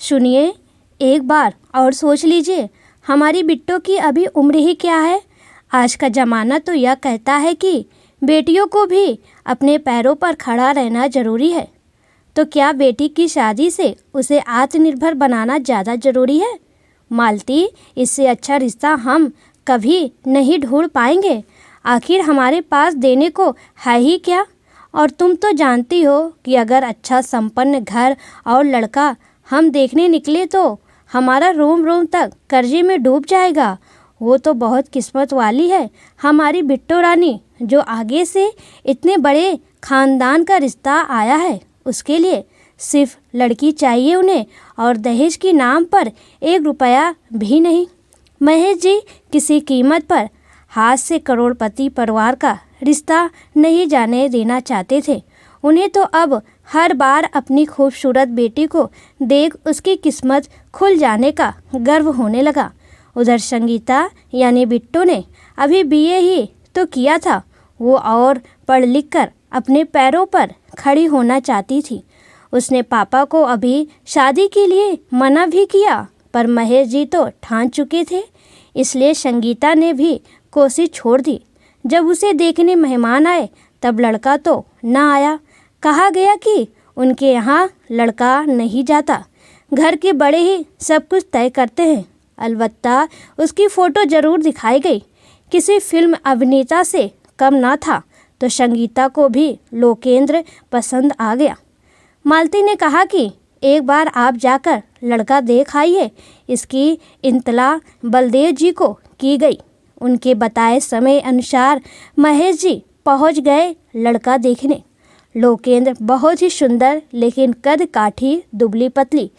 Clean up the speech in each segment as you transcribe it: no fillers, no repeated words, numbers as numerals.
सुनिए, एक बार और सोच लीजिए, हमारी बिट्टो की अभी उम्र ही क्या है। आज का ज़माना तो यह कहता है कि बेटियों को भी अपने पैरों पर खड़ा रहना ज़रूरी है। तो क्या बेटी की शादी से उसे आत्मनिर्भर बनाना ज़्यादा ज़रूरी है? मालती, इससे अच्छा रिश्ता हम कभी नहीं ढूंढ पाएंगे। आखिर हमारे पास देने को है ही क्या। और तुम तो जानती हो कि अगर अच्छा संपन्न घर और लड़का हम देखने निकले तो हमारा रोम रोम तक कर्जे में डूब जाएगा। वो तो बहुत किस्मत वाली है हमारी बिट्टो रानी, जो आगे से इतने बड़े खानदान का रिश्ता आया है। उसके लिए सिर्फ लड़की चाहिए उन्हें, और दहेज के नाम पर 1 रुपया भी नहीं। महेश जी किसी कीमत पर हाथ से करोड़पति परिवार का रिश्ता नहीं जाने देना चाहते थे। उन्हें तो अब हर बार अपनी खूबसूरत बेटी को देख उसकी किस्मत खुल जाने का गर्व होने लगा। उधर संगीता यानी बिट्टो ने अभी बीए ही तो किया था। वो और पढ़ लिख कर अपने पैरों पर खड़ी होना चाहती थी। उसने पापा को अभी शादी के लिए मना भी किया, पर महेश जी तो ठान चुके थे। इसलिए संगीता ने भी कोशिश छोड़ दी। जब उसे देखने मेहमान आए तब लड़का तो ना आया। कहा गया कि उनके यहाँ लड़का नहीं जाता, घर के बड़े ही सब कुछ तय करते हैं। अलबत्ता उसकी फ़ोटो ज़रूर दिखाई गई। किसी फिल्म अभिनेता से कम ना था। तो संगीता को भी लोकेंद्र पसंद आ गया। मालती ने कहा कि एक बार आप जाकर लड़का देख आइए। इसकी इंतला बलदेव जी को की गई। उनके बताए समय अनुसार महेश जी पहुंच गए लड़का देखने। लोकेंद्र बहुत ही सुंदर, लेकिन कद काठी, दुबली पतली।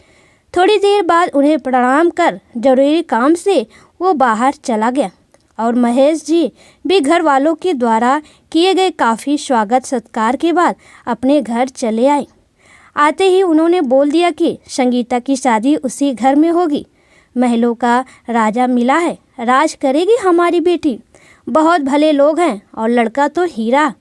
थोड़ी देर बाद उन्हें प्रणाम कर जरूरी काम से वो बाहर चला गया, और महेश जी भी घर वालों के द्वारा किए गए काफ़ी स्वागत सत्कार के बाद अपने घर चले आए। आते ही उन्होंने बोल दिया कि संगीता की शादी उसी घर में होगी। महलों का राजा मिला है, राज करेगी हमारी बेटी। बहुत भले लोग हैं और लड़का तो हीरा।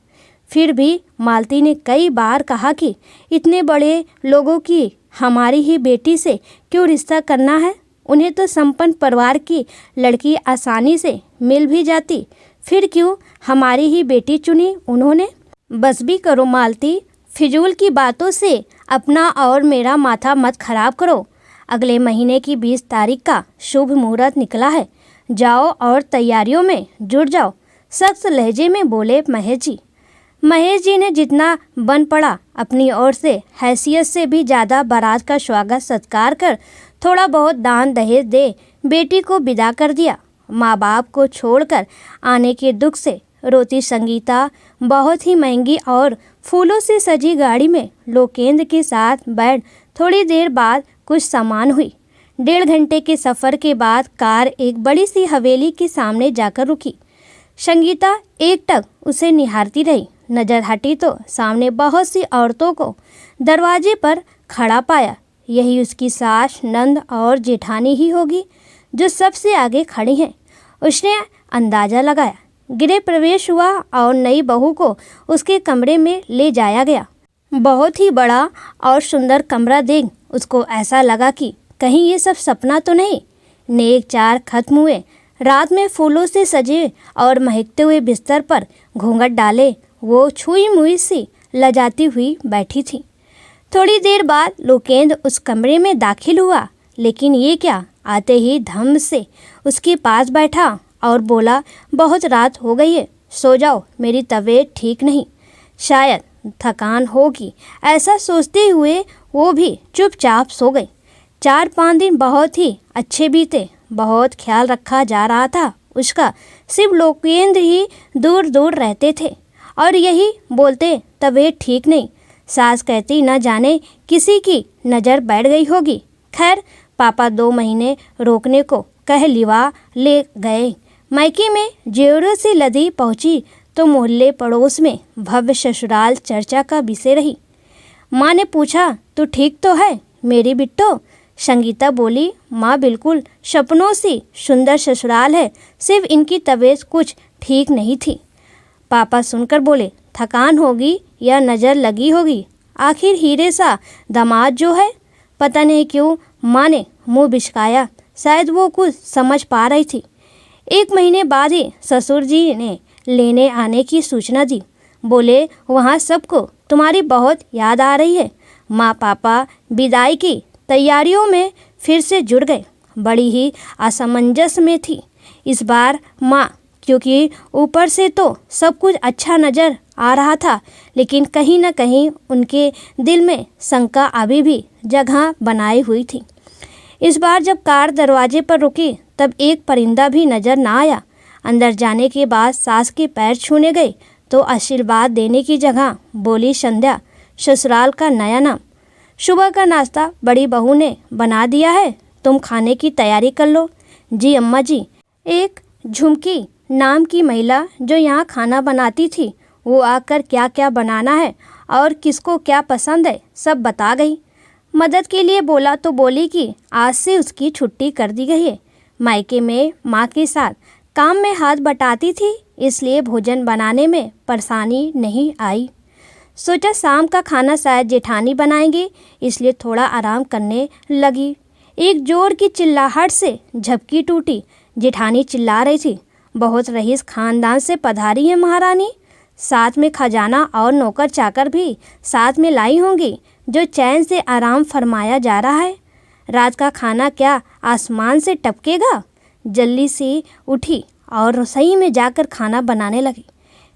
फिर भी मालती ने कई बार कहा कि इतने बड़े लोगों की हमारी ही बेटी से क्यों रिश्ता करना है। उन्हें तो संपन्न परिवार की लड़की आसानी से मिल भी जाती, फिर क्यों हमारी ही बेटी चुनी उन्होंने। बस भी करो मालती, फिजूल की बातों से अपना और मेरा माथा मत खराब करो। अगले महीने की 20 तारीख का शुभ मुहूर्त निकला है। जाओ और तैयारियों में जुट जाओ, सख्त लहजे में बोले महेश जी। महेश जी ने जितना बन पड़ा अपनी ओर से हैसियत से भी ज़्यादा बारात का स्वागत सत्कार कर थोड़ा बहुत दान दहेज दे बेटी को विदा कर दिया। माँ बाप को छोड़कर आने के दुख से रोती संगीता बहुत ही महंगी और फूलों से सजी गाड़ी में लोकेंद्र के साथ बैठ थोड़ी देर बाद कुछ सामान हुई। 1.5 घंटे के सफ़र के बाद कार एक बड़ी सी हवेली के सामने जाकर रुकी। संगीता एकटक उसे निहारती रही। नज़र हटी तो सामने बहुत सी औरतों को दरवाजे पर खड़ा पाया। यही उसकी सास, नंद और जेठानी ही होगी जो सबसे आगे खड़ी हैं। उसने अंदाज़ा लगाया। गृह प्रवेश हुआ और नई बहू को उसके कमरे में ले जाया गया। बहुत ही बड़ा और सुंदर कमरा देख उसको ऐसा लगा कि कहीं ये सब सपना तो नहीं। नेक चार खत्म हुए। रात में फूलों से सजे और महकते हुए बिस्तर पर घूंघट डाले वो छुई मुई सी लजाती हुई बैठी थी। थोड़ी देर बाद लोकेंद्र उस कमरे में दाखिल हुआ, लेकिन ये क्या, आते ही धम से उसके पास बैठा और बोला, बहुत रात हो गई है, सो जाओ, मेरी तबीयत ठीक नहीं, शायद थकान होगी। ऐसा सोचते हुए वो भी चुपचाप सो गई। 4-5 दिन बहुत ही अच्छे बीते। बहुत ख्याल रखा जा रहा था उसका। सिर्फ लोकेंद्र ही दूर दूर रहते थे और यही बोलते, तबीयत ठीक नहीं। सास कहती, न जाने किसी की नज़र बैठ गई होगी। खैर, पापा 2 महीने रोकने को कह लिवा ले गए। मायके में जेवरों से लदी पहुंची तो मोहल्ले पड़ोस में भव्य ससुराल चर्चा का विषय रही। माँ ने पूछा, तू ठीक तो है मेरी बिट्टो? संगीता बोली, माँ बिल्कुल सपनों सी सुंदर ससुराल है, सिर्फ इनकी तबीयत कुछ ठीक नहीं थी। पापा सुनकर बोले, थकान होगी या नज़र लगी होगी, आखिर हीरे सा दामाद जो है। पता नहीं क्यों माँ ने मुंह बिचकाया, शायद वो कुछ समझ पा रही थी। 1 महीने बाद ही ससुर जी ने लेने आने की सूचना दी। बोले वहाँ सबको तुम्हारी बहुत याद आ रही है। माँ पापा विदाई की तैयारियों में फिर से जुड़ गए। बड़ी ही असमंजस में थी इस बार माँ, क्योंकि ऊपर से तो सब कुछ अच्छा नज़र आ रहा था, लेकिन कहीं न कहीं उनके दिल में शंका अभी भी जगह बनाई हुई थी। इस बार जब कार दरवाजे पर रुकी तब एक परिंदा भी नज़र ना आया। अंदर जाने के बाद सास के पैर छूने गए तो आशीर्वाद देने की जगह बोली संध्या, ससुराल का नया नाम। सुबह का नाश्ता बड़ी बहू ने बना दिया है, तुम खाने की तैयारी कर लो। जी अम्मा जी। एक झुमकी नाम की महिला जो यहाँ खाना बनाती थी, वो आकर क्या क्या बनाना है और किसको क्या पसंद है सब बता गई। मदद के लिए बोला तो बोली कि आज से उसकी छुट्टी कर दी गई है। मायके में माँ के साथ काम में हाथ बटाती थी, इसलिए भोजन बनाने में परेशानी नहीं आई। सोचा शाम का खाना शायद जेठानी बनाएंगे, इसलिए थोड़ा आराम करने लगी। एक जोर की चिल्लाहट से झपकी टूटी। जेठानी चिल्ला रही थी, बहुत रईस खानदान से पधारी है महारानी, साथ में खजाना और नौकर चाकर भी साथ में लाई होंगी, जो चैन से आराम फरमाया जा रहा है। रात का खाना क्या आसमान से टपकेगा? जल्दी से उठी और रसोई में जाकर खाना बनाने लगी।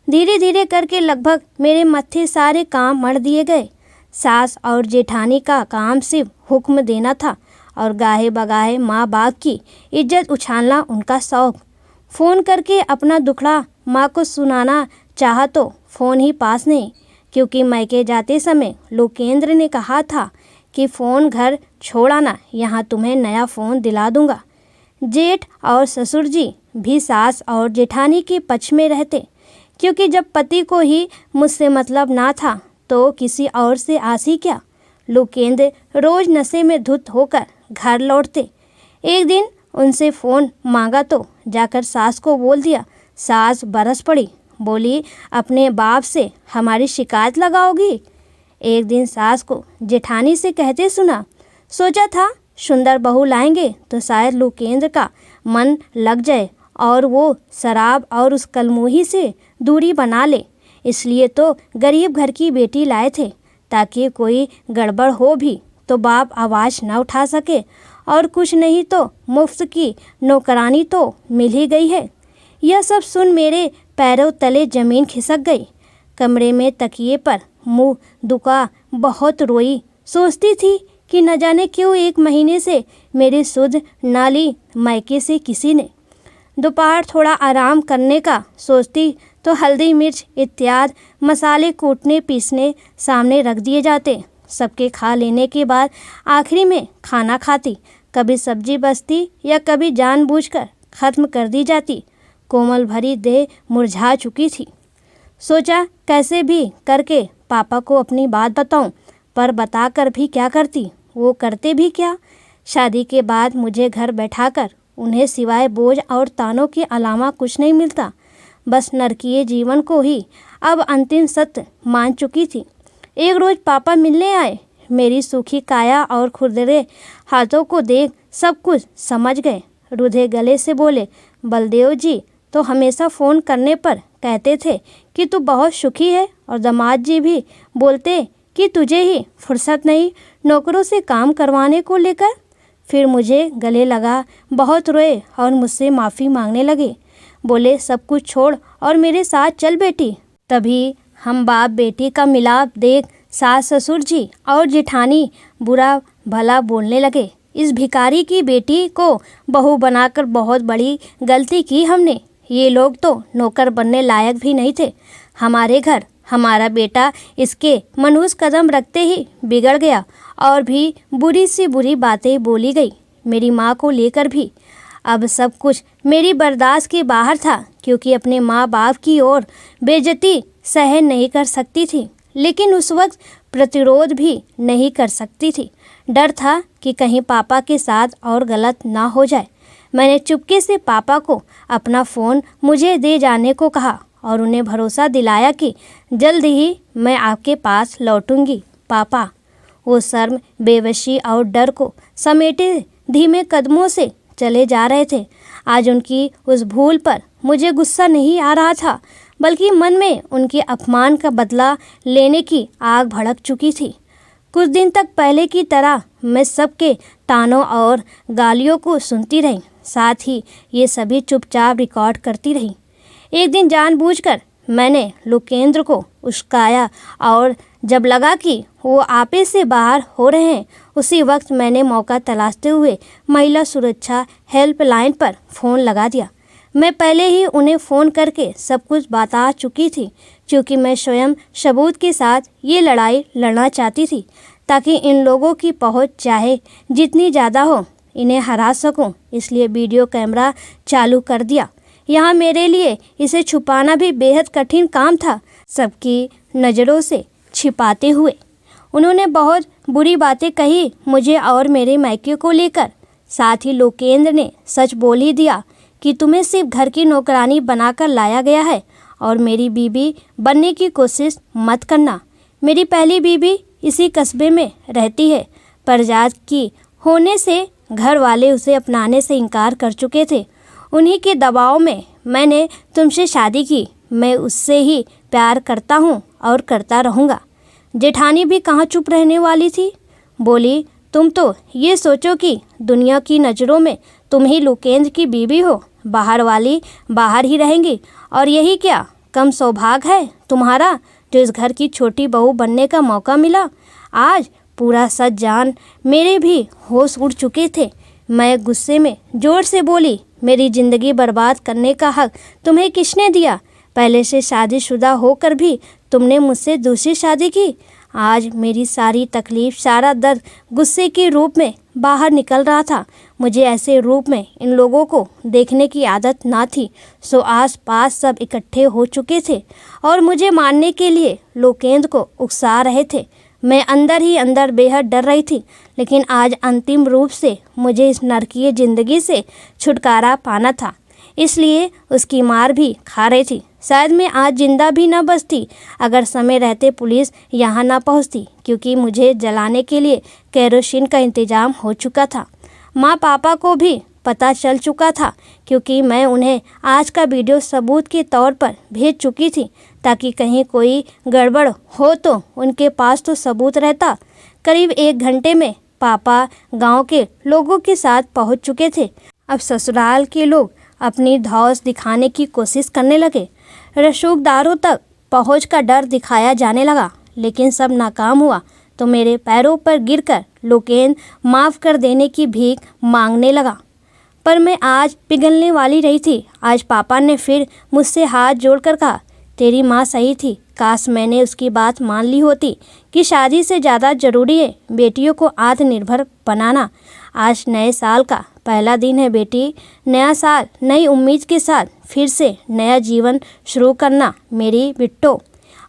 धीरे धीरे करके लगभग मेरे मत्थे सारे काम मढ़ दिए गए। सास और जेठानी का काम सिर्फ हुक्म देना था और गाहे बगाहे माँ बाप की इज्जत उछालना उनका शौक। फ़ोन करके अपना दुखड़ा माँ को सुनाना चाहा तो फ़ोन ही पास नहीं, क्योंकि मायके जाते समय लोकेंद्र ने कहा था कि फ़ोन घर छोड़ आना, यहाँ तुम्हें नया फ़ोन दिला दूँगा। जेठ और ससुर जी भी सास और जेठानी के पक्ष में रहते, क्योंकि जब पति को ही मुझसे मतलब ना था तो किसी और से आस ही क्या। लोकेंद्र रोज़ नशे में धुत होकर घर लौटते। एक दिन उनसे फ़ोन मांगा तो जाकर सास को बोल दिया। सास बरस पड़ी, बोली अपने बाप से हमारी शिकायत लगाओगी। एक दिन सास को जेठानी से कहते सुना, सोचा था सुंदर बहू लाएंगे तो शायद लोकेंद्र का मन लग जाए और वो शराब और उस कलमुही से दूरी बना ले, इसलिए तो गरीब घर की बेटी लाए थे, ताकि कोई गड़बड़ हो भी तो बाप आवाज़ न उठा सके, और कुछ नहीं तो मुफ्त की नौकरानी तो मिल ही गई है। यह सब सुन मेरे पैरों तले ज़मीन खिसक गई। कमरे में तकिए पर मुंह दुका बहुत रोई। सोचती थी कि न जाने क्यों 1 महीने से मेरी सुध ना ली मायके से किसी ने। दोपहर थोड़ा आराम करने का सोचती तो हल्दी मिर्च इत्यादि मसाले कूटने पीसने सामने रख दिए जाते। सबके खा लेने के बाद आखिरी में खाना खाती। कभी सब्जी बचती या कभी जानबूझकर ख़त्म कर दी जाती। कोमल भरी देह मुरझा चुकी थी। सोचा कैसे भी करके पापा को अपनी बात बताऊं, पर बताकर भी क्या करती, वो करते भी क्या। शादी के बाद मुझे घर बैठाकर उन्हें सिवाय बोझ और तानों के अलावा कुछ नहीं मिलता। बस नरकीय जीवन को ही अब अंतिम सत्य मान चुकी थी। एक रोज़ पापा मिलने आए। मेरी सूखी काया और खुरदरे हाथों को देख सब कुछ समझ गए। रुधे गले से बोले, बलदेव जी तो हमेशा फ़ोन करने पर कहते थे कि तू बहुत सुखी है, और दामाद जी भी बोलते कि तुझे ही फुर्सत नहीं नौकरों से काम करवाने को लेकर। फिर मुझे गले लगा, बहुत रोए और मुझसे माफ़ी मांगने लगे। बोले सब कुछ छोड़ और मेरे साथ चल बेटी। तभी हम बाप बेटी का मिलाप देख सास ससुर जी और जेठानी बुरा भला बोलने लगे। इस भिखारी की बेटी को बहू बनाकर बहुत बड़ी गलती की हमने। ये लोग तो नौकर बनने लायक भी नहीं थे। हमारे घर हमारा बेटा इसके मनहूस कदम रखते ही बिगड़ गया, और भी बुरी सी बुरी बातें बोली गई मेरी माँ को लेकर भी। अब सब कुछ मेरी बर्दाश्त के बाहर था, क्योंकि अपने माँ बाप की ओर बेइज्जती सहन नहीं कर सकती थी, लेकिन उस वक्त प्रतिरोध भी नहीं कर सकती थी। डर था कि कहीं पापा के साथ और गलत ना हो जाए। मैंने चुपके से पापा को अपना फ़ोन मुझे दे जाने को कहा और उन्हें भरोसा दिलाया कि जल्द ही मैं आपके पास लौटूंगी। पापा वो शर्म, बेबसी और डर को समेटे धीमे कदमों से चले जा रहे थे। आज उनकी उस भूल पर मुझे गुस्सा नहीं आ रहा था, बल्कि मन में उनके अपमान का बदला लेने की आग भड़क चुकी थी। कुछ दिन तक पहले की तरह मैं सबके तानों और गालियों को सुनती रही, साथ ही ये सभी चुपचाप रिकॉर्ड करती रही। एक दिन जानबूझकर मैंने लोकेंद्र को उस्काया और जब लगा कि वो आपे से बाहर हो रहे हैं, उसी वक्त मैंने मौका तलाशते हुए महिला सुरक्षा हेल्पलाइन पर फ़ोन लगा दिया। मैं पहले ही उन्हें फ़ोन करके सब कुछ बता चुकी थी, क्योंकि मैं स्वयं सबूत के साथ ये लड़ाई लड़ना चाहती थी, ताकि इन लोगों की पहुंच चाहे जितनी ज़्यादा हो, इन्हें हरा सकूं। इसलिए वीडियो कैमरा चालू कर दिया। यहाँ मेरे लिए इसे छुपाना भी बेहद कठिन काम था, सबकी नज़रों से छिपाते हुए। उन्होंने बहुत बुरी बातें कही मुझे और मेरे मायके को लेकर। साथ ही लोकेंद्र ने सच बोल ही दिया कि तुम्हें सिर्फ घर की नौकरानी बनाकर लाया गया है और मेरी बीबी बनने की कोशिश मत करना। मेरी पहली बीबी इसी कस्बे में रहती है, पर जात की होने से घर वाले उसे अपनाने से इनकार कर चुके थे। उन्हीं के दबाव में मैंने तुमसे शादी की। मैं उससे ही प्यार करता हूँ और करता रहूँगा। जेठानी भी कहाँ चुप रहने वाली थी, बोली, तुम तो ये सोचो कि दुनिया की नज़रों में तुम ही लोकेंद्र की बीवी हो, बाहर वाली बाहर ही रहेंगी। और यही क्या कम सौभाग्य है तुम्हारा जो इस घर की छोटी बहू बनने का मौका मिला। आज पूरा सच जान मेरे भी होश उड़ चुके थे। मैं गुस्से में ज़ोर से बोली, मेरी ज़िंदगी बर्बाद करने का हक तुम्हें किसने दिया? पहले से शादीशुदा होकर भी तुमने मुझसे दूसरी शादी की। आज मेरी सारी तकलीफ़, सारा दर्द गुस्से के रूप में बाहर निकल रहा था। मुझे ऐसे रूप में इन लोगों को देखने की आदत ना थी। सो आस पास सब इकट्ठे हो चुके थे और मुझे मारने के लिए लोकेंद्र को उकसा रहे थे। मैं अंदर ही अंदर बेहद डर रही थी, लेकिन आज अंतिम रूप से मुझे इस नरकीय ज़िंदगी से छुटकारा पाना था, इसलिए उसकी मार भी खा रही थी। शायद मैं आज जिंदा भी न बचती अगर समय रहते पुलिस यहाँ ना पहुँचती, क्योंकि मुझे जलाने के लिए केरोसिन का इंतज़ाम हो चुका था। माँ पापा को भी पता चल चुका था, क्योंकि मैं उन्हें आज का वीडियो सबूत के तौर पर भेज चुकी थी, ताकि कहीं कोई गड़बड़ हो तो उनके पास तो सबूत रहता। करीब 1 घंटे में पापा गांव के लोगों के साथ पहुंच चुके थे। अब ससुराल के लोग अपनी धौस दिखाने की कोशिश करने लगे। रसूखदारों तक पहुंच का डर दिखाया जाने लगा, लेकिन सब नाकाम हुआ तो मेरे पैरों पर गिरकर लोकेंद्र माफ़ कर देने की भीख मांगने लगा। पर मैं आज पिघलने वाली रही थी। आज पापा ने फिर मुझसे हाथ जोड़कर कहा, तेरी माँ सही थी, काश मैंने उसकी बात मान ली होती कि शादी से ज़्यादा ज़रूरी है बेटियों को आत्मनिर्भर बनाना। आज नए साल का पहला दिन है बेटी, नया साल नई उम्मीद के साथ फिर से नया जीवन शुरू करना मेरी बिट्टो।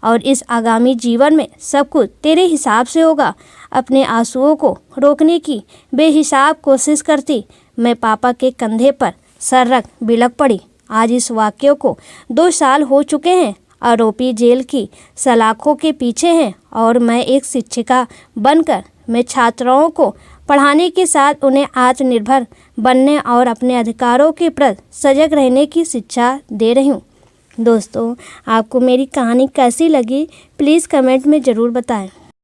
और इस आगामी जीवन में सब कुछ तेरे हिसाब से होगा। अपने आंसुओं को रोकने की बेहिसाब कोशिश करती मैं पापा के कंधे पर सर रख बिलख पड़ी। आज इस वाक़ये को 2 साल हो चुके हैं। आरोपी जेल की सलाखों के पीछे हैं और मैं एक शिक्षिका बनकर मैं छात्राओं को पढ़ाने के साथ उन्हें आत्मनिर्भर बनने और अपने अधिकारों के प्रति सजग रहने की शिक्षा दे रही हूँ। दोस्तों, आपको मेरी कहानी कैसी लगी प्लीज़ कमेंट में ज़रूर बताएं।